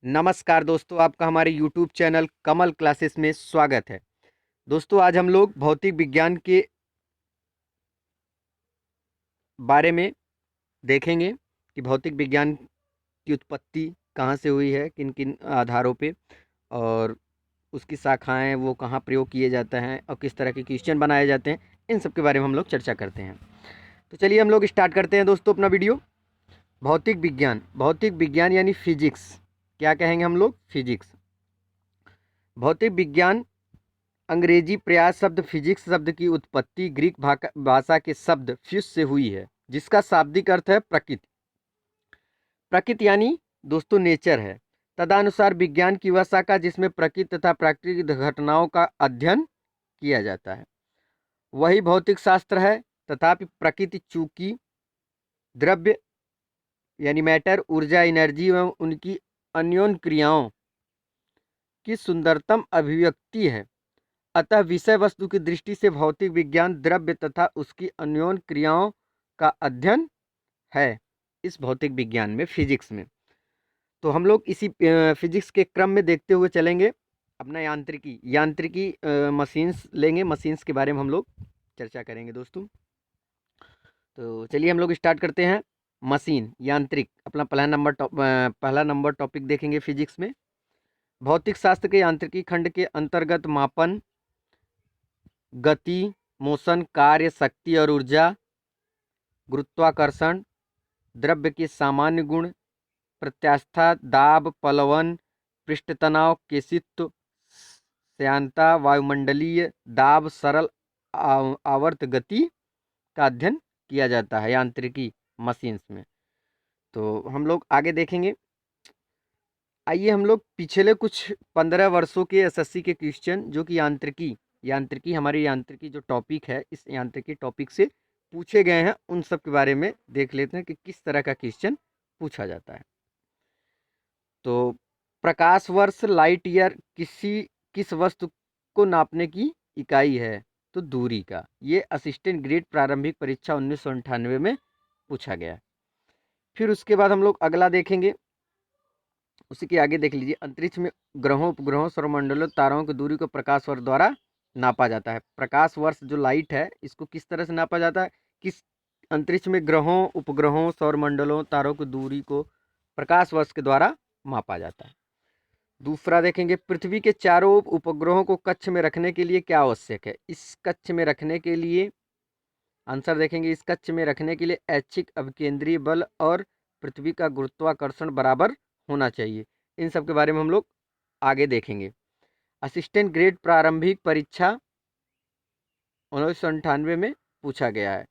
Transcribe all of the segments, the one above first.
नमस्कार दोस्तों, आपका हमारे YouTube चैनल कमल क्लासेस में स्वागत है। दोस्तों, आज हम लोग भौतिक विज्ञान के बारे में देखेंगे कि भौतिक विज्ञान की उत्पत्ति कहाँ से हुई है, किन किन आधारों पे, और उसकी शाखाएं वो कहाँ प्रयोग किए जाते हैं और किस तरह के क्वेश्चन बनाए जाते हैं। इन सब के बारे में हम लोग चर्चा करते हैं। तो चलिए हम लोग स्टार्ट करते हैं दोस्तों अपना वीडियो। भौतिक विज्ञान यानी फिजिक्स। क्या कहेंगे हम लोग? फिजिक्स। भौतिक विज्ञान अंग्रेजी प्रयास शब्द फिजिक्स शब्द की उत्पत्ति ग्रीक भाषा के शब्द फ्यूस से हुई है, जिसका शाब्दिक अर्थ है प्रकृति। प्रकृति यानी दोस्तों नेचर है। तदनुसार विज्ञान की वह शाखा जिसमें प्रकृति तथा प्राकृतिक घटनाओं का अध्ययन किया जाता है, वही भौतिक शास्त्र है। तथापि प्रकृति चूंकि द्रव्य यानी मैटर, ऊर्जा, एनर्जी एवं उनकी अन्योन्य क्रियाओं की सुंदरतम अभिव्यक्ति है, अतः विषय वस्तु की दृष्टि से भौतिक विज्ञान द्रव्य तथा उसकी अन्योन्य क्रियाओं का अध्ययन है। इस भौतिक विज्ञान में, फिजिक्स में, तो हम लोग इसी फिजिक्स के क्रम में देखते हुए चलेंगे। अपना यांत्रिकी मशीन्स लेंगे, मशीन्स के बारे में हम लोग चर्चा करेंगे दोस्तों। तो चलिए हम लोग स्टार्ट करते हैं। मशीन, यांत्रिक, अपना पहला नंबर टॉपिक देखेंगे फिजिक्स में। भौतिक शास्त्र के यांत्रिकी खंड के अंतर्गत मापन, गति, मोशन, कार्य, शक्ति और ऊर्जा, गुरुत्वाकर्षण, द्रव्य के सामान्य गुण, प्रत्यास्था, दाब, पलवन, पृष्ठ तनाव, केशित्व, श्यानता, वायुमंडलीय दाब, सरल आवर्त गति का अध्ययन किया जाता है यांत्रिकी मशीन्स में। तो हम लोग आगे देखेंगे। आइए हम लोग पिछले कुछ 15 वर्षों के एसएससी के क्वेश्चन, जो कि यांत्रिकी हमारी यांत्रिकी जो टॉपिक है, इस यांत्रिकी टॉपिक से पूछे गए हैं, उन सब के बारे में देख लेते हैं कि किस तरह का क्वेश्चन पूछा जाता है। तो प्रकाश वर्ष, लाइट ईयर, किस वस्तु को नापने की इकाई है? तो दूरी का। ये असिस्टेंट ग्रेड प्रारंभिक परीक्षा 1998 में पूछा गया। फिर उसके बाद हम लोग अगला देखेंगे। उसी के आगे देख लीजिए। अंतरिक्ष में ग्रहों, उपग्रहों, सौरमंडलों, तारों की दूरी को प्रकाश वर्ष द्वारा नापा जाता है। प्रकाश वर्ष जो लाइट है, इसको किस तरह से नापा जाता है? किस अंतरिक्ष में ग्रहों, उपग्रहों, सौरमंडलों, तारों की दूरी को प्रकाश वर्ष के द्वारा मापा जाता है। दूसरा देखेंगे, पृथ्वी के चारों उपग्रहों को कक्ष में रखने के लिए क्या आवश्यक है? इस कक्ष में रखने के लिए आंसर देखेंगे, इस कक्ष में रखने के लिए ऐच्छिक अभिकेंद्रीय बल और पृथ्वी का गुरुत्वाकर्षण बराबर होना चाहिए। इन सब के बारे में हम लोग आगे देखेंगे। असिस्टेंट ग्रेड प्रारंभिक परीक्षा 1998 में पूछा गया है।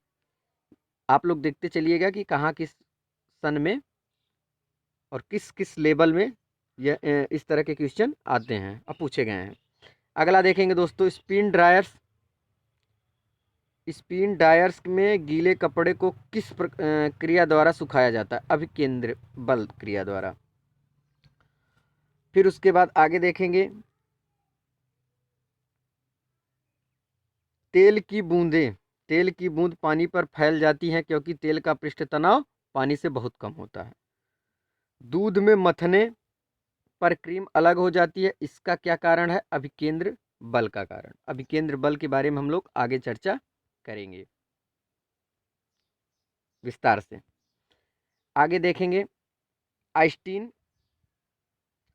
आप लोग देखते चलिएगा कि कहाँ किस सन में और किस किस लेवल में यह इस तरह के क्वेश्चन आते हैं और पूछे गए हैं। अगला देखेंगे दोस्तों, स्पिन ड्रायर्स में गीले कपड़े को किस क्रिया द्वारा सुखाया जाता है? अभिकेंद्र बल क्रिया द्वारा। फिर उसके बाद आगे देखेंगे, तेल की बूंद पानी पर फैल जाती हैं क्योंकि तेल का पृष्ठ तनाव पानी से बहुत कम होता है। दूध में मथने पर क्रीम अलग हो जाती है, इसका क्या कारण है? अभिकेंद्र बल का कारण। अभिकेंद्र बल के बारे में हम लोग आगे चर्चा करेंगे विस्तार से। आगे देखेंगे,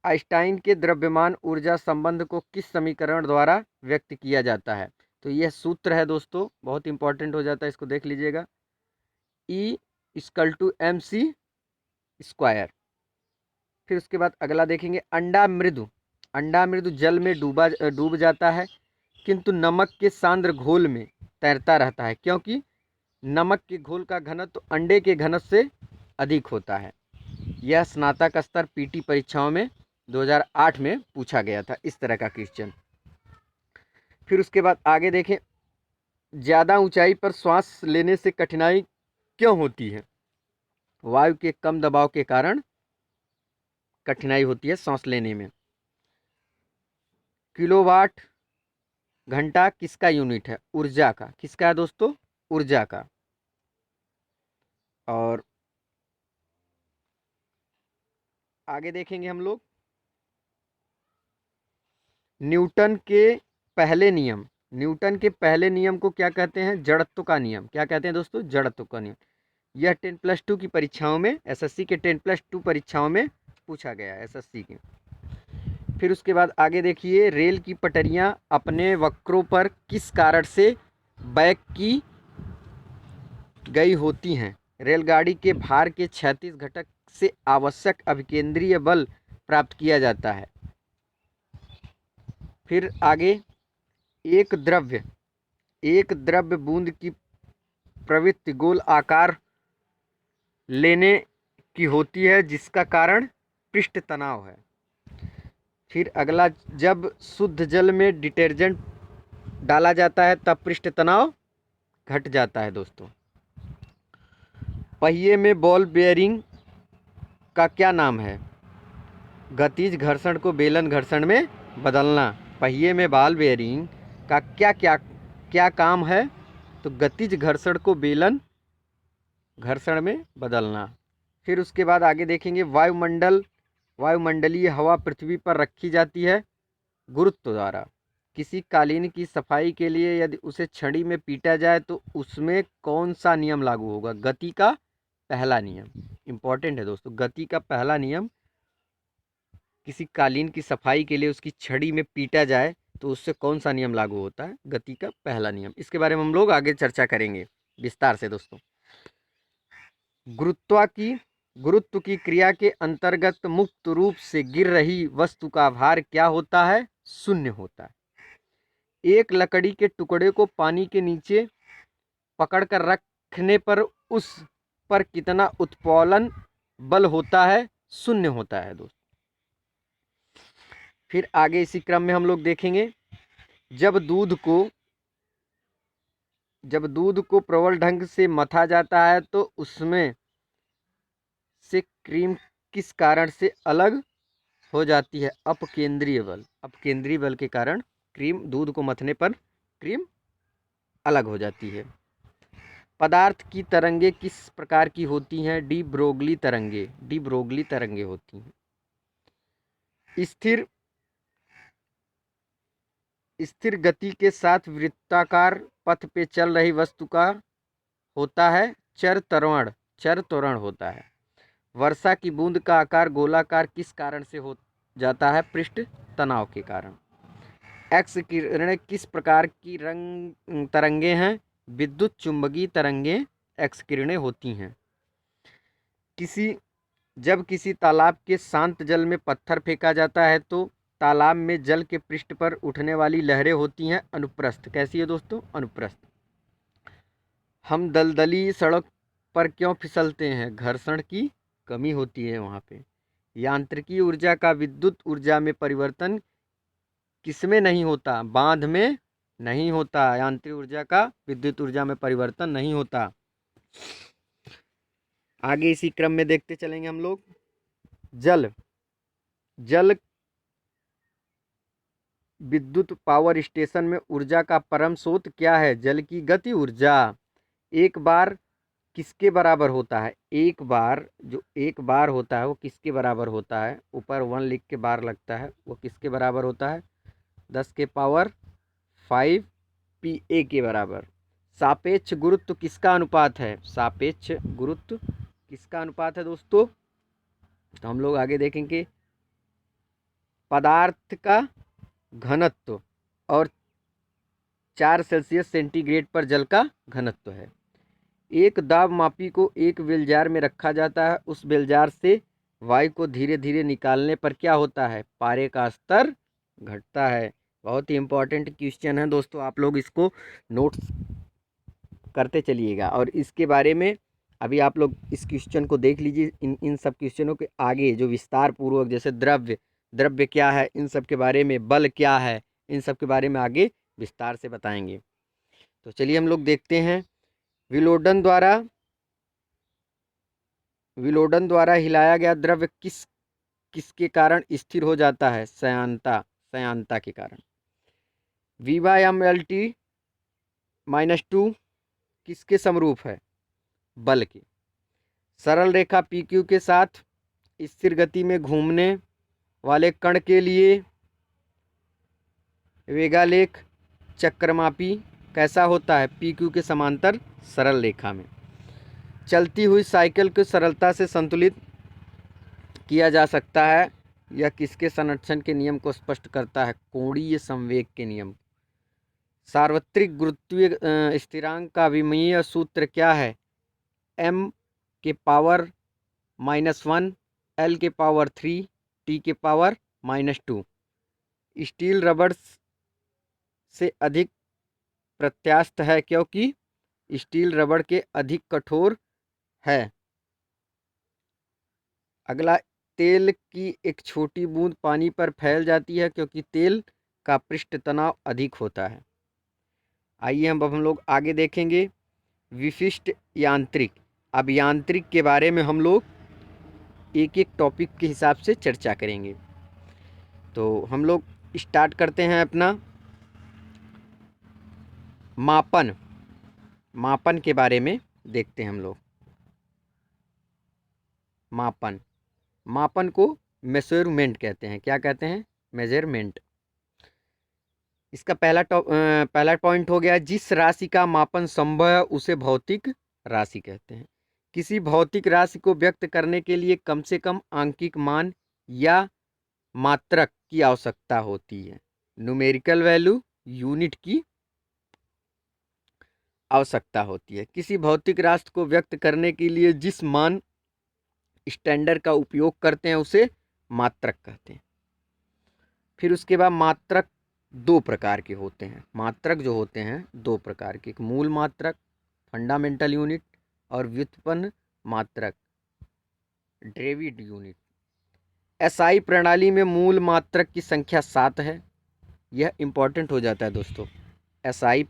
आइंस्टाइन के द्रव्यमान ऊर्जा संबंध को किस समीकरण द्वारा व्यक्त किया जाता है? तो यह सूत्र है दोस्तों, बहुत इंपॉर्टेंट हो जाता है, इसको देख लीजिएगा। E=mc²। फिर उसके बाद अगला देखेंगे, अंडा मृदु जल में डूब जाता है, किंतु नमक के सांद्र घोल में तैरता रहता है, क्योंकि नमक के घोल का घनत्व अंडे के घनत्व से अधिक होता है। यह स्नातक स्तर पीटी परीक्षाओं में 2008 में पूछा गया था, इस तरह का क्वेश्चन। फिर उसके बाद आगे देखें, ज़्यादा ऊंचाई पर श्वास लेने से कठिनाई क्यों होती है? वायु के कम दबाव के कारण कठिनाई होती है सांस लेने में। किलोवाट घंटा किसका यूनिट है? ऊर्जा का। किसका है दोस्तों? ऊर्जा का। और आगे देखेंगे हम लोग, न्यूटन के पहले नियम, न्यूटन के पहले नियम को क्या कहते हैं? जड़त्व का नियम। क्या कहते हैं दोस्तों? जड़त्व का नियम। यह 10+2 की परीक्षाओं में, एसएससी के 10+2 परीक्षाओं में पूछा गया है, एसएससी के। फिर उसके बाद आगे देखिए, रेल की पटरियां अपने वक्रों पर किस कारण से बैक की गई होती हैं? रेलगाड़ी के भार के क्षैतिज घटक से आवश्यक अभिकेंद्रीय बल प्राप्त किया जाता है। फिर आगे, एक द्रव्य बूंद की प्रवृत्ति गोल आकार लेने की होती है, जिसका कारण पृष्ठ तनाव है। फिर अगला, जब शुद्ध जल में डिटर्जेंट डाला जाता है तब पृष्ठ तनाव घट जाता है दोस्तों। पहिए में बॉल बेयरिंग का क्या नाम है? गतिज घर्षण को बेलन घर्षण में बदलना। पहिए में बॉल बेयरिंग का क्या काम है? तो गतिज घर्षण को बेलन घर्षण में बदलना। फिर उसके बाद आगे देखेंगे, वायुमंडलीय हवा पृथ्वी पर रखी जाती है गुरुत्व द्वारा। किसी कालीन की सफाई के लिए यदि उसे छड़ी में पीटा जाए तो उसमें कौन सा नियम लागू होगा? गति का पहला नियम। इंपॉर्टेंट है दोस्तों, गति का पहला नियम। किसी कालीन की सफाई के लिए उसकी छड़ी में पीटा जाए तो उससे कौन सा नियम लागू होता है? गति का पहला नियम। इसके बारे में हम लोग आगे चर्चा करेंगे विस्तार से दोस्तों। गुरुत्व की क्रिया के अंतर्गत मुक्त रूप से गिर रही वस्तु का भार क्या होता है? शून्य होता है। एक लकड़ी के टुकड़े को पानी के नीचे पकड़कर रखने पर उस पर कितना उत्प्लवन बल होता है? शून्य होता है दोस्तों। फिर आगे इसी क्रम में हम लोग देखेंगे, जब दूध को प्रबल ढंग से मथा जाता है तो उसमें से क्रीम किस कारण से अलग हो जाती है? अपकेंद्रीय बल के कारण क्रीम, दूध को मथने पर क्रीम अलग हो जाती है। पदार्थ की तरंगे किस प्रकार की होती हैं? डी ब्रोगली तरंगे होती हैं। स्थिर गति के साथ वृत्ताकार पथ पे चल रही वस्तु का होता है चर त्वरण होता है। वर्षा की बूंद का आकार गोलाकार किस कारण से हो जाता है? पृष्ठ तनाव के कारण। एक्स किरणें किस प्रकार की तरंगे हैं? विद्युत चुंबकीय तरंगे एक्स किरणें होती हैं। जब किसी तालाब के शांत जल में पत्थर फेंका जाता है तो तालाब में जल के पृष्ठ पर उठने वाली लहरें होती हैं अनुप्रस्थ। कैसी है दोस्तों? अनुप्रस्थ। हम दलदली सड़क पर क्यों फिसलते हैं? घर्षण की कमी होती है वहाँ पे। यांत्रिकी ऊर्जा का विद्युत ऊर्जा में परिवर्तन किसमें नहीं होता? बांध में नहीं होता। यांत्रिक ऊर्जा का विद्युत ऊर्जा में परिवर्तन नहीं होता। आगे इसी क्रम में देखते चलेंगे हम लोग, जल विद्युत पावर स्टेशन में ऊर्जा का परम स्रोत क्या है? जल की गति ऊर्जा। एक बार किसके बराबर होता है? एक बार होता है वो किसके बराबर होता है? ऊपर 1 लिख के बार लगता है, वो किसके बराबर होता है? 10⁵ PA के बराबर। सापेक्ष गुरुत्व किसका अनुपात है? सापेक्ष गुरुत्व किसका अनुपात है दोस्तों? तो हम लोग आगे देखेंगे, पदार्थ का घनत्व और 4 सेल्सियस पर जल का घनत्व है। एक दाब मापी को एक बेलजार में रखा जाता है। उस बेलजार से वायु को धीरे धीरे निकालने पर क्या होता है? पारे का स्तर घटता है। बहुत ही इंपॉर्टेंट क्वेश्चन है दोस्तों, आप लोग इसको नोट्स करते चलिएगा। और इसके बारे में अभी आप लोग इस क्वेश्चन को देख लीजिए। इन सब क्वेश्चनों के आगे जो विस्तार पूर्वक, जैसे द्रव्य क्या है, इन सब के बारे में, बल क्या है, इन सब के बारे में आगे विस्तार से बताएंगे। तो चलिए हम लोग देखते हैं, विलोडन द्वारा हिलाया गया द्रव्य किसके कारण स्थिर हो जाता है? श्यानता के कारण। V/MLT-2 किसके समरूप है? बल के। सरल रेखा PQ के साथ स्थिर गति में घूमने वाले कण के लिए वेगालेख चक्रमापी कैसा होता है? PQ के समांतर सरल रेखा में। चलती हुई साइकिल को सरलता से संतुलित किया जा सकता है। यह किसके संरक्षण के नियम को स्पष्ट करता है? कोणीय संवेग के नियम। सार्वत्रिक गुरुत्वीय स्थिरांक का अभिमन्य सूत्र क्या है? m के पावर -1, l के पावर 3, t के पावर -2। स्टील रबड़ से अधिक प्रत्यास्थ है क्योंकि स्टील रबड़ के अधिक कठोर है। अगला, तेल की एक छोटी बूंद पानी पर फैल जाती है क्योंकि तेल का पृष्ठ तनाव अधिक होता है। आइए हम लोग आगे देखेंगे विशिष्ट यांत्रिक। अब यांत्रिक के बारे में हम लोग एक एक टॉपिक के हिसाब से चर्चा करेंगे। तो हम लोग स्टार्ट करते हैं अपना मापन। मापन के बारे में देखते हैं हम लोग। मापन, मापन को मेजरमेंट कहते हैं। क्या कहते हैं? मेजरमेंट। इसका पहला पॉइंट हो गया, जिस राशि का मापन संभव है उसे भौतिक राशि कहते हैं। किसी भौतिक राशि को व्यक्त करने के लिए कम से कम आंकिक मान या मात्रक की आवश्यकता होती है। न्यूमेरिकल वैल्यू, यूनिट की आवश्यकता होती है। किसी भौतिक राशि को व्यक्त करने के लिए जिस मान स्टैंडर्ड का उपयोग करते हैं उसे मात्रक कहते हैं। फिर उसके बाद मात्रक दो प्रकार के होते हैं। मात्रक जो होते हैं दो प्रकार के, एक मूल मात्रक फंडामेंटल यूनिट और व्युत्पन्न मात्रक डेरिवेटिव यूनिट। एसआई प्रणाली में मूल मात्रक की संख्या 7 है। यह इंपॉर्टेंट हो जाता है दोस्तों। एसआई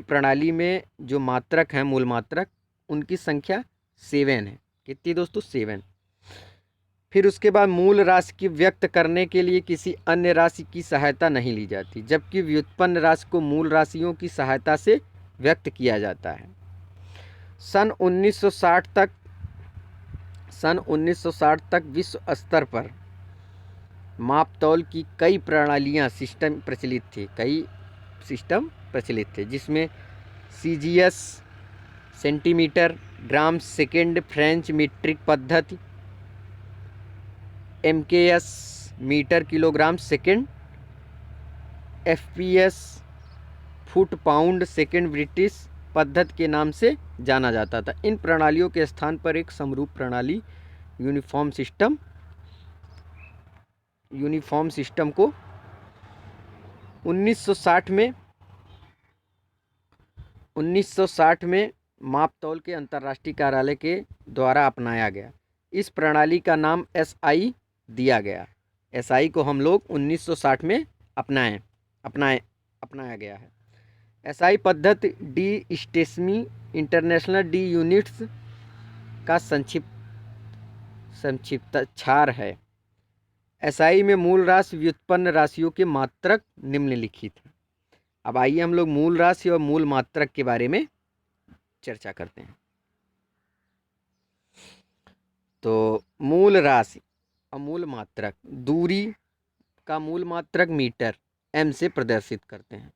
प्रणाली में जो मात्रक हैं मूल मात्रक, उनकी संख्या 7 है। कितनी दोस्तों? 7। फिर उसके बाद मूल राशि की व्यक्त करने के लिए किसी अन्य राशि की सहायता नहीं ली जाती, जबकि व्युत्पन्न राशि को मूल राशियों की सहायता से व्यक्त किया जाता है। सन 1960 तक विश्व स्तर पर मापतौल की कई प्रणालियां सिस्टम प्रचलित थे, जिसमें CGS centimetre, gram second French metric पद्धति, MKS metre kilogram second, FPS foot pound second British पद्धति के नाम से जाना जाता था। इन प्रणालियों के स्थान पर एक समरूप प्रणाली यूनिफॉर्म सिस्टम को 1960 में मापतौल के अंतर्राष्ट्रीय कार्यालय के द्वारा अपनाया गया। इस प्रणाली का नाम एसआई दिया गया। एसआई को हम लोग 1960 में अपनाया गया है। एसआई पद्धति डी स्टेसमी इंटरनेशनल डी यूनिट्स का संक्षिप्ताक्षर है। एसआई में मूल राशि व्युत्पन्न राशियों के मात्रक निम्नलिखित हैं। अब आइए हम लोग मूल राशि और मूल मात्रक के बारे में चर्चा करते हैं। तो मूल राशि और मूल मात्रक, दूरी का मूल मात्रक मीटर m से प्रदर्शित करते हैं।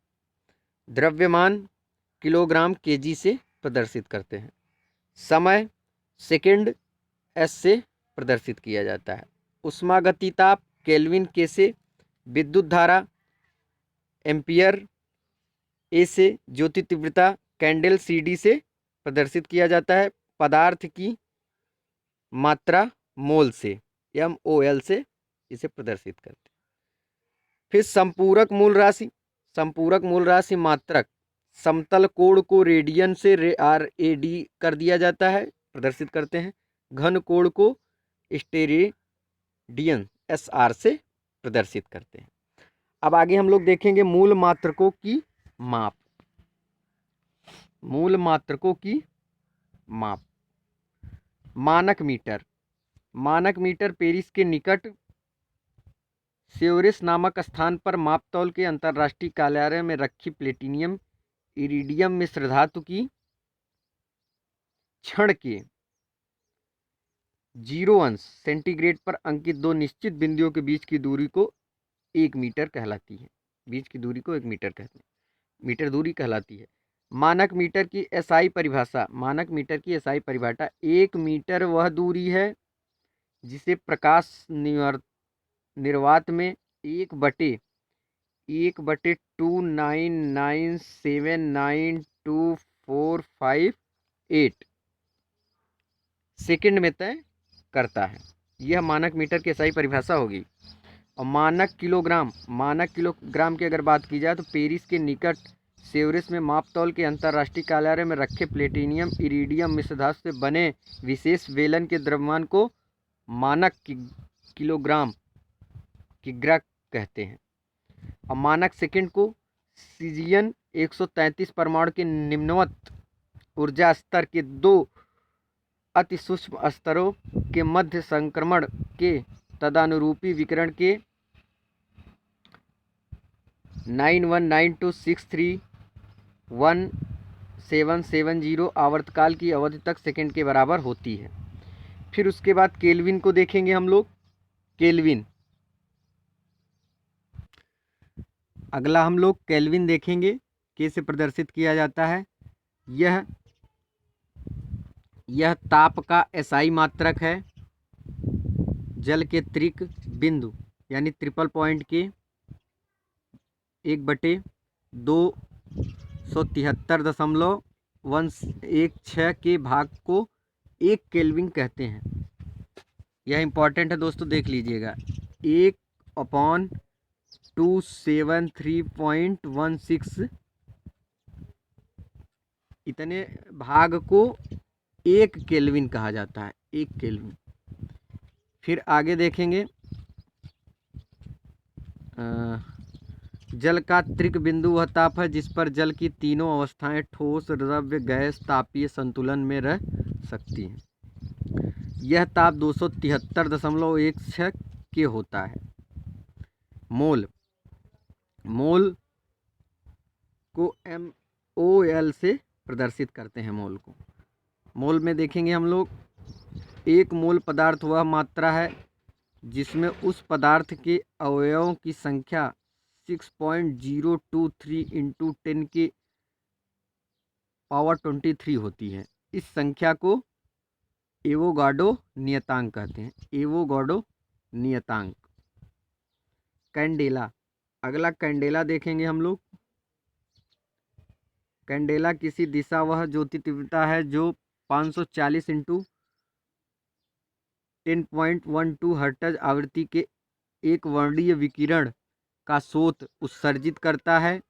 द्रव्यमान किलोग्राम केजी से प्रदर्शित करते हैं। समय सेकंड s से प्रदर्शित किया जाता है। उष्मागतिताप केल्विन के से, विद्युत धारा एम्पियर ए से, ज्योति तीव्रता कैंडल CD से प्रदर्शित किया जाता है। पदार्थ की मात्रा मोल से MOL से इसे प्रदर्शित करते हैं। फिर संपूरक मूल राशि मात्रक समतल कोण को रेडियन से RAD कर दिया जाता है, प्रदर्शित करते हैं। घन कोण को स्टेरेडियन SR से प्रदर्शित करते हैं। अब आगे हम लोग देखेंगे मूल मात्रकों की माप। मानक मीटर पेरिस के निकट सेवरेस नामक स्थान पर मापतौल के अंतर्राष्ट्रीय कार्यालय में रखी प्लेटिनियम इरिडियम मिश्र धातु की क्षण के 0 अंश सेंटीग्रेड पर अंकित दो निश्चित बिंदुओं के बीच की दूरी को 1 मीटर कहलाती है। बीच की दूरी को 1 मीटर कहते हैं, मीटर दूरी कहलाती है। मानक मीटर की एसआई परिभाषा, मानक मीटर की एसआई परिभाषा 1 मीटर वह दूरी है जिसे प्रकाश निर्वात में 1/299792458 सेकंड में तय करता है। यह मानक मीटर की सही परिभाषा होगी। और मानक किलोग्राम की अगर बात की जाए तो पेरिस के निकट सेवरिस में मापतौल के अंतर्राष्ट्रीय कार्यालय में रखे प्लेटिनियम इरिडियम मिश्र धातु से बने विशेष वेलन के द्रव्यमान को मानक किग्रा कहते हैं। और मानक सेकंड को सीजियन 133 परमाणु के निम्नवत ऊर्जा स्तर के 2 अति सूक्ष्म स्तरों के मध्य संक्रमण के तदानुरूपी विकिरण के 9192631770 आवर्तकाल की अवधि तक सेकंड के बराबर होती है। फिर उसके बाद केल्विन को देखेंगे हम लोग। केल्विन, अगला हम लोग केल्विन देखेंगे, कैसे प्रदर्शित किया जाता है। यह ताप का एसआई मात्रक है। जल के त्रिक बिंदु यानी ट्रिपल पॉइंट के 1/273.116 के भाग को 1 केल्विन कहते हैं। यह इंपॉर्टेंट है दोस्तों, देख लीजिएगा। 1/273.16 इतने भाग को 1 केल्विन कहा जाता है, 1 केल्विन। फिर आगे देखेंगे, जल का त्रिक बिंदु वह ताप है जिस पर जल की तीनों अवस्थाएं ठोस, द्रव्य, गैस, तापीय संतुलन में रह सकती हैं। यह ताप 273.16 के होता है। मोल को MOL से प्रदर्शित करते हैं। मोल में देखेंगे हम लोग, 1 मोल पदार्थ वह मात्रा है जिसमें उस पदार्थ के अवयवों की संख्या 6.023 × 10⁻23 होती है। इस संख्या को एवोगाड्रो नियतांक कहते हैं। एवोगाड्रो नियतांक। कैंडेला, अगला कैंडेला देखेंगे हम लोग। कैंडेला किसी दिशा वह ज्योति तीव्रता है जो 540 × 10.12 हर्ट्ज आवृत्ति के एक वर्णीय विकिरण का स्रोत उत्सर्जित करता है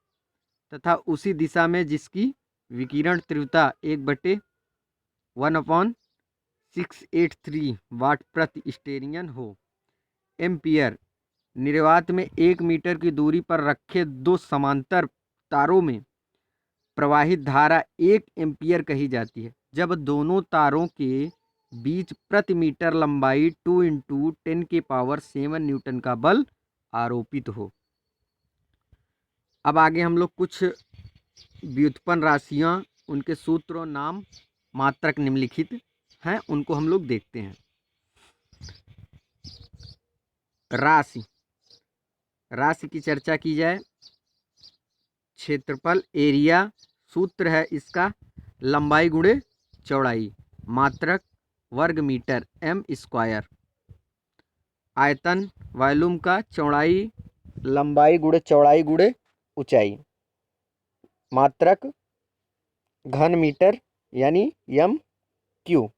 तथा उसी दिशा में जिसकी विकिरण तीव्रता 1/1/683 वाट प्रति स्टेरियन हो। एम्पियर, निर्वात में 1 मीटर की दूरी पर रखे 2 समांतर तारों में प्रवाहित धारा 1 एम्पियर कही जाती है जब दोनों तारों के बीच प्रति मीटर लंबाई 2 × 10⁻7 न्यूटन का बल आरोपित हो। अब आगे हम लोग कुछ व्युत्पन्न राशियाँ, उनके सूत्र और नाम मात्रक निम्नलिखित हैं, उनको हम लोग देखते हैं। राशि की चर्चा की जाए। क्षेत्रफल एरिया, सूत्र है इसका लंबाई गुणे चौड़ाई, मात्रक वर्ग मीटर m²। आयतन वॉल्यूम का चौड़ाई लंबाई गुणे चौड़ाई गुणे ऊंचाई, मात्रक घन मीटर यानी m³।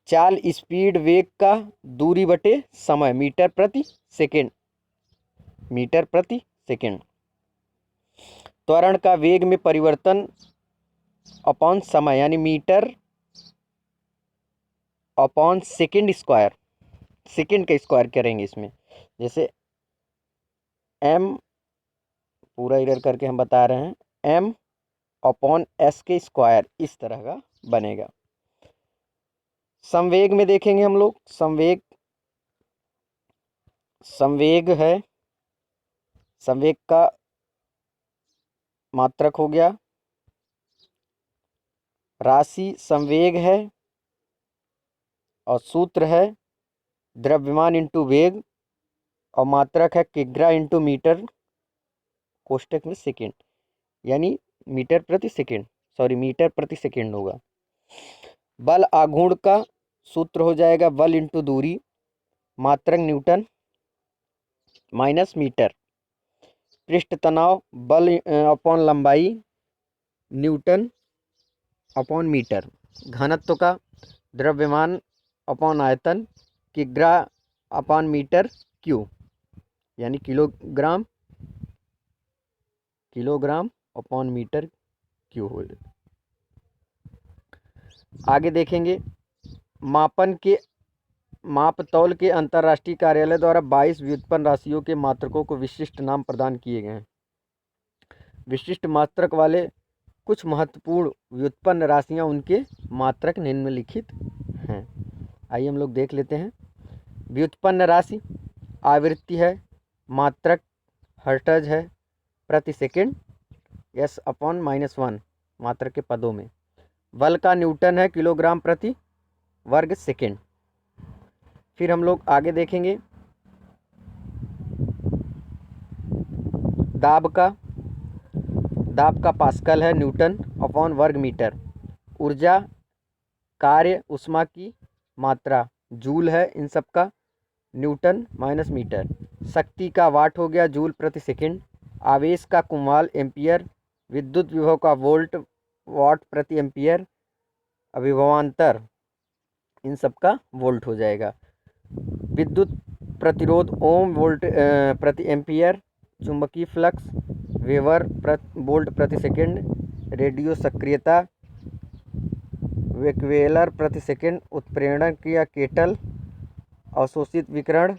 चाल स्पीड वेग का दूरी बटे समय मीटर प्रति सेकेंड। त्वरण का वेग में परिवर्तन अपॉन समय यानी metre upon second square. Second का स्क्वायर करेंगे इसमें, जैसे m पूरा इधर करके हम बता रहे हैं, m/s के स्क्वायर, इस तरह का बनेगा। संवेग में देखेंगे हम लोग। संवेग है, संवेग का मात्रक हो गया। राशि संवेग है और सूत्र है द्रव्यमान इंटू वेग और मात्रक है किग्रा इंटू मीटर कोष्ठक में सेकेंड, यानी मीटर प्रति सेकेंड, मीटर प्रति सेकेंड होगा। बल आघूर्ण का सूत्र हो जाएगा बल इंटू दूरी, मात्रक न्यूटन माइनस मीटर। पृष्ठ तनाव बल अपॉन लंबाई न्यूटन अपॉन मीटर। घनत्व का द्रव्यमान अपॉन आयतन किग्रा अपॉन मीटर क्यू, यानी किलोग्राम अपॉन मीटर क्यू हो। आगे देखेंगे मापतौल के अंतर्राष्ट्रीय कार्यालय द्वारा 22 व्युत्पन्न राशियों के मात्रकों को विशिष्ट नाम प्रदान किए गए हैं। विशिष्ट मात्रक वाले कुछ महत्वपूर्ण व्युत्पन्न राशियां, उनके मात्रक निम्नलिखित हैं। आइए हम लोग देख लेते हैं। व्युत्पन्न राशि आवृत्ति है, मात्रक हर्ट्ज है, प्रति सेकंड S/-1 मात्रक के पदों में। बल का न्यूटन है, किलोग्राम प्रति वर्ग सेकंड। फिर हम लोग आगे देखेंगे दाब का पास्कल है, न्यूटन अपॉन वर्ग मीटर। ऊर्जा कार्य उष्मा की मात्रा जूल है, इन सब का न्यूटन माइनस मीटर। शक्ति का वाट हो गया, जूल प्रति सेकंड। आवेश का कुंवाल एम्पियर। विद्युत विभव का वोल्ट वाट प्रति एम्पियर। अभिभवांतर इन सब का वोल्ट हो जाएगा। विद्युत प्रतिरोध ओम वोल्ट प्रति एम्पियर। चुंबकीय फ्लक्स वेबर वोल्ट प्रति सेकंड। रेडियो सक्रियता वेक्वेलर प्रति सेकंड। उत्प्रेरण क्रिया केटल। अवशोषित विकिरण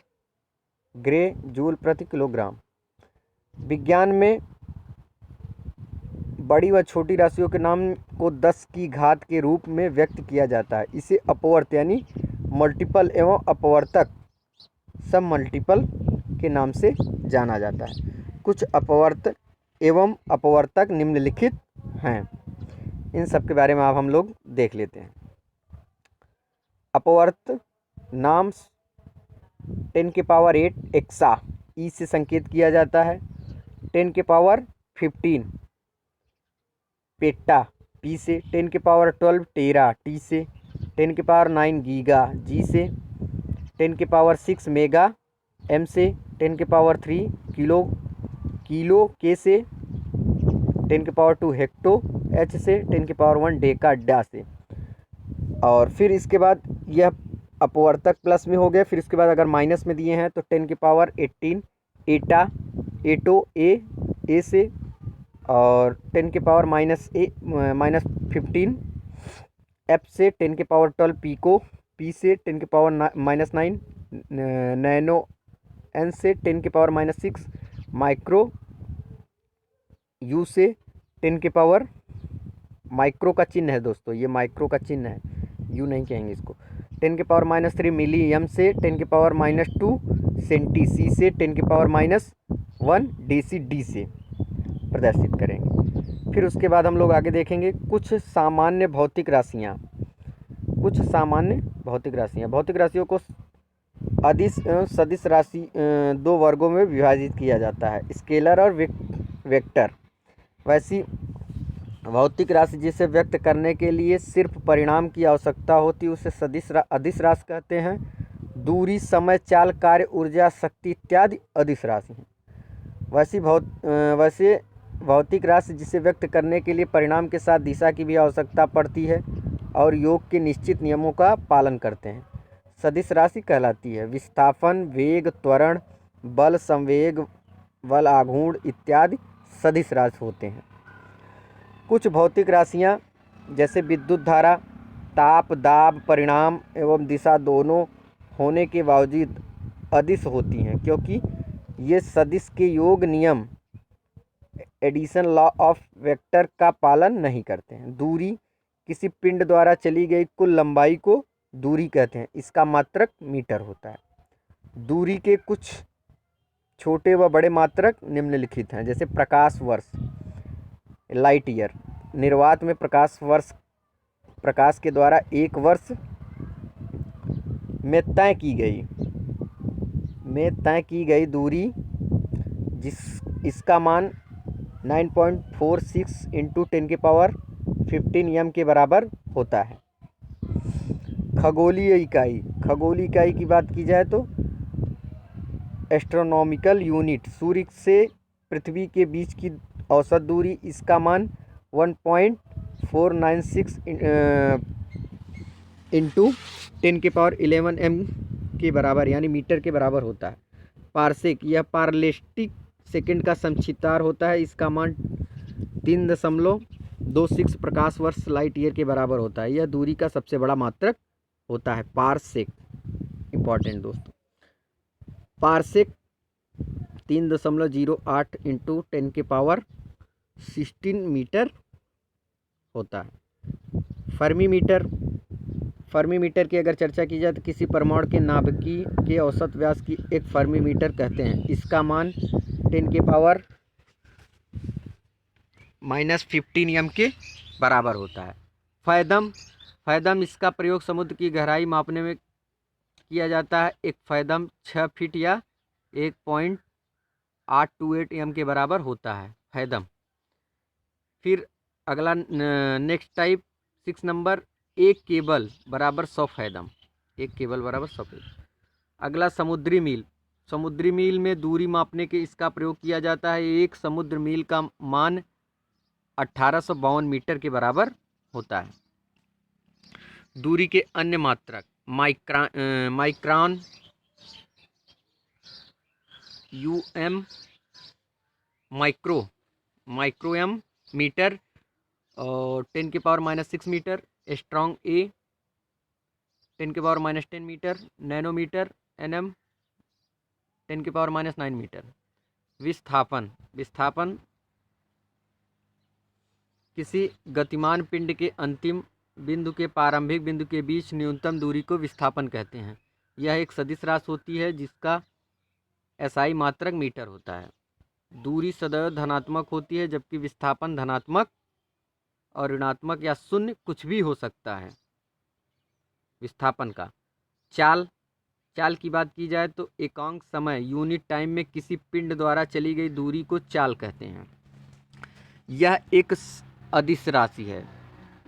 ग्रे जूल प्रति किलोग्राम। विज्ञान में बड़ी व छोटी राशियों के नाम को 10 की घात के रूप में व्यक्त किया जाता है। इसे अपवर्त यानी मल्टीपल एवं अपवर्तक सब मल्टीपल के नाम से जाना जाता है। कुछ अपवर्त एवं अपवर्तक निम्नलिखित हैं, इन सब के बारे में आप हम लोग देख लेते हैं। अपवर्त नाम 10⁸ एक्सा ई से संकेत किया जाता है। 10⁻15 पेट्टा पी से। 10⁻12 टेरा टी से। 10⁹ गीगा जी से। 10⁻6 मेगा एम से। 10⁻3 किलो के से। 10⁻2 हेक्टो एच से। 10⁻1 डेका डा से। और फिर इसके बाद यह अपवर्तक प्लस में हो गया। फिर इसके बाद अगर माइनस में दिए हैं तो 10⁻18 एटा एटो ए से। और 10⁻−15 एफ से। 10⁻12 पीको पी से। 10⁻−9 नैनो एन से। 10⁻−6 माइक्रो यू से। माइक्रो का चिन्ह है दोस्तों, ये माइक्रो का चिन्ह है, यू नहीं कहेंगे इसको। 10⁻3 मिली एम से। 10⁻2 सेंटी सी से। 10⁻1 डेसी डी से प्रदर्शित करेंगे। फिर उसके बाद हम लोग आगे देखेंगे कुछ सामान्य भौतिक राशियाँ। भौतिक राशियों को अदिश एवं सदिश राशि 2 वर्गों में विभाजित किया जाता है, स्केलर और वेक्टर। वैसी भौतिक राशि जिसे व्यक्त करने के लिए सिर्फ परिमाण की आवश्यकता होती है उसे अदिश राशि कहते हैं। दूरी, समय, चाल, कार्य, ऊर्जा, शक्ति इत्यादि अदिश राशि हैं। वैसे भौतिक राशि जिसे व्यक्त करने के लिए परिमाण के साथ दिशा की भी आवश्यकता पड़ती है और योग के निश्चित नियमों का पालन करते हैं, सदिश राशि कहलाती है। विस्थापन, वेग, त्वरण, बल, संवेग, बल आघूर्ण इत्यादि सदिश राशि होते हैं। कुछ भौतिक राशियाँ जैसे विद्युत धारा, ताप, दाब, परिमाण एवं दिशा दोनों होने के बावजूद अदिश होती हैं क्योंकि ये सदिश के योग नियम एडिशन लॉ ऑफ वेक्टर का पालन नहीं करते हैं। दूरी, किसी पिंड द्वारा चली गई कुल लंबाई को दूरी कहते हैं, इसका मात्रक मीटर होता है। दूरी के कुछ छोटे व बड़े मात्रक निम्नलिखित हैं, जैसे प्रकाश वर्ष लाइट ईयर। निर्वात में प्रकाश के द्वारा एक वर्ष में तय की गई दूरी इसका मान 9.46 इंटू 10⁻15 एम के बराबर होता है। खगोलीय इकाई की बात की जाए तो एस्ट्रोनॉमिकल यूनिट, सूर्य से पृथ्वी के बीच की औसत दूरी, इसका मान 1.496 इंटू 10⁻11 एम के बराबर यानी मीटर के बराबर होता है। पारसेक, यह पारलेस्टिक सेकंड का संक्षिप्तार होता है, इसका मान 3.26 प्रकाश वर्ष लाइट ईयर के बराबर होता है। यह दूरी का सबसे बड़ा मात्रक होता है। पारसेक इंपॉर्टेंट दोस्तों, पारसेक 3.08 इंटू 10⁻16 मीटर होता है। फर्मीमीटर की अगर चर्चा की जाए तो किसी परमाणु के नाभिकी के औसत व्यास की एक फर्मीमीटर कहते हैं, इसका मान 10⁻⁻15 एम के बराबर होता है। फैदम, इसका प्रयोग समुद्र की गहराई मापने में किया जाता है। एक फैदम 6 फीट या 1.828 एम के बराबर होता है फैदम। फिर अगला नेक्स्ट टाइप 6 नंबर, एक केबल बराबर 100 फैदम। एक केबल बराबर 100 फैदम। अगला समुद्री मील में दूरी मापने के इसका प्रयोग किया जाता है। एक समुद्र मील का मान 1852 मीटर के बराबर होता है। दूरी के अन्य मात्रक माइक्रोन, यूएम, माइक्रोएम मीटर और 10⁻⁻6 metre, angstrom 10⁻⁻10 metre, nanometre NM 10⁻⁻9 metre. विस्थापन किसी गतिमान पिंड के अंतिम बिंदु के प्रारंभिक बिंदु के बीच न्यूनतम दूरी को विस्थापन कहते हैं। यह एक सदिश राशि होती है जिसका एसआई मात्रक मीटर होता है। दूरी सदैव धनात्मक होती है जबकि विस्थापन धनात्मक और ऋणात्मक या शून्य कुछ भी हो सकता है। विस्थापन का चाल की बात की जाए तो एकांक समय यूनिट टाइम में किसी पिंड द्वारा चली गई दूरी को चाल कहते हैं। यह एक अदिश राशि है,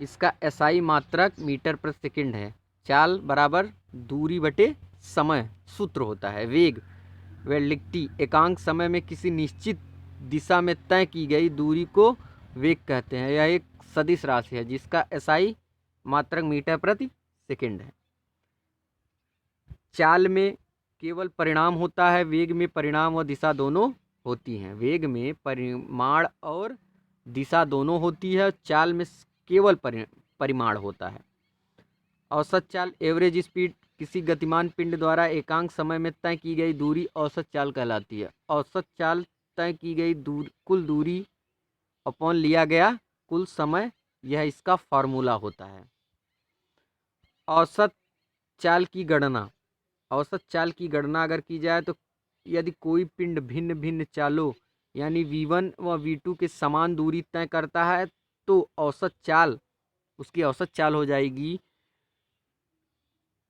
इसका एसआई मात्रक मीटर प्रति सेकंड है। चाल बराबर दूरी बटे समय सूत्र होता है। वेलोसिटी, एकांक समय में किसी निश्चित दिशा में तय की गई दूरी को वेग कहते हैं। यह एक सदिश राशि है जिसका एसआई मात्रक मीटर प्रति सेकंड है। चाल में केवल परिमाण होता है, वेग में परिमाण व दिशा दोनों होती हैं। वेग में परिमाण और दिशा दोनों होती है, चाल में केवल परिमाण होता है। औसत चाल, एवरेज स्पीड, किसी गतिमान पिंड द्वारा एकांक समय में तय की गई दूरी औसत चाल कहलाती है। औसत चाल तय की गई कुल दूरी अपॉन लिया गया कुल समय, यह इसका फॉर्मूला होता है। औसत चाल की गणना अगर की जाए तो यदि कोई पिंड भिन्न भिन्न चालों यानी v1 व v2 के समान दूरी तय करता है तो उसकी औसत चाल हो जाएगी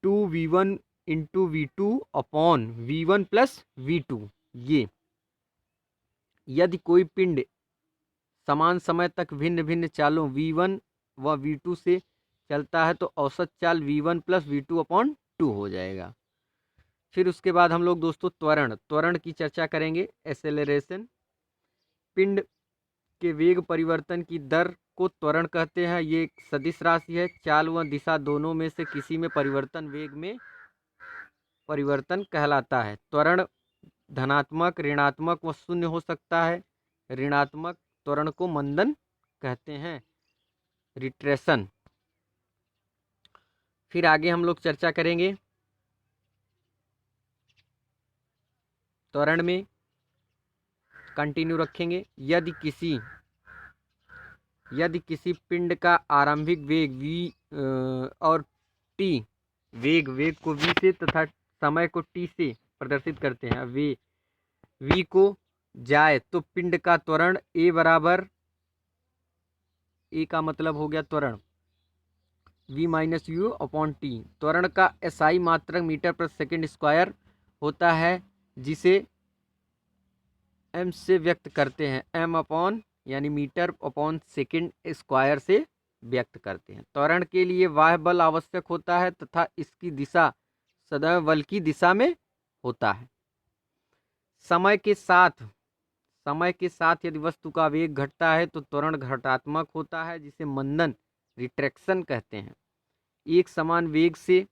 2v1 into v2 upon v1 plus v2। ये यदि कोई पिंड समान समय तक भिन्न भिन्न चालों v1 व v2 से चलता है तो औसत चाल v1 प्लस v2 अपॉन 2 हो जाएगा। फिर उसके बाद हम लोग दोस्तों त्वरण की चर्चा करेंगे। एक्सेलरेशन, पिंड के वेग परिवर्तन की दर को त्वरण कहते हैं। ये एक सदिश राशि है। चाल व दिशा दोनों में से किसी में परिवर्तन वेग में परिवर्तन कहलाता है। त्वरण धनात्मक, ऋणात्मक व शून्य हो सकता है। ऋणात्मक त्वरण को मंदन कहते हैं, रिट्रेशन। फिर आगे हम लोग चर्चा करेंगे त्वरण में, कंटिन्यू रखेंगे। यदि किसी पिंड का आरंभिक वेग v और t, वेग को v से तथा समय को t से प्रदर्शित करते हैं, v को जाए तो पिंड का त्वरण a बराबर, a का मतलब हो गया त्वरण v minus you upon T. त्वरण का एसआई मात्रक मीटर प्रति सेकंड स्क्वायर होता है जिसे m से व्यक्त करते हैं, m अपॉन यानी मीटर अपॉन सेकंड स्क्वायर से व्यक्त करते हैं। त्वरण के लिए बाह्य बल आवश्यक होता है तथा इसकी दिशा सदैव बल की दिशा में होता है। समय के साथ यदि वस्तु का वेग घटता है तो त्वरण घटात्मक होता है, जिसे मंदन रिट्रैक्शन कहते हैं। एक समान वेग से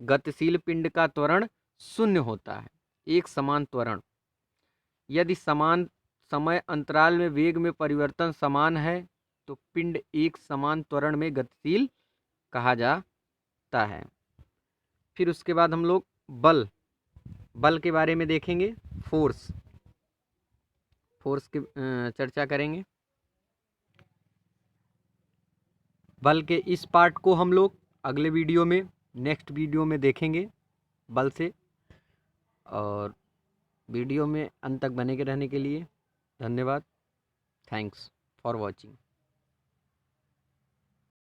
गतिशील पिंड का त्वरण शून्य होता है। एक समान त्वरण, यदि समान समय अंतराल में वेग में परिवर्तन समान है तो पिंड एक समान त्वरण में गतिशील कहा जाता है। फिर उसके बाद हम लोग बल के बारे में देखेंगे। फोर्स की चर्चा करेंगे। बल के इस पार्ट को हम लोग अगले वीडियो में, नेक्स्ट वीडियो में देखेंगे बल से। और वीडियो में अंत तक बने के रहने के लिए धन्यवाद। Thanks for watching.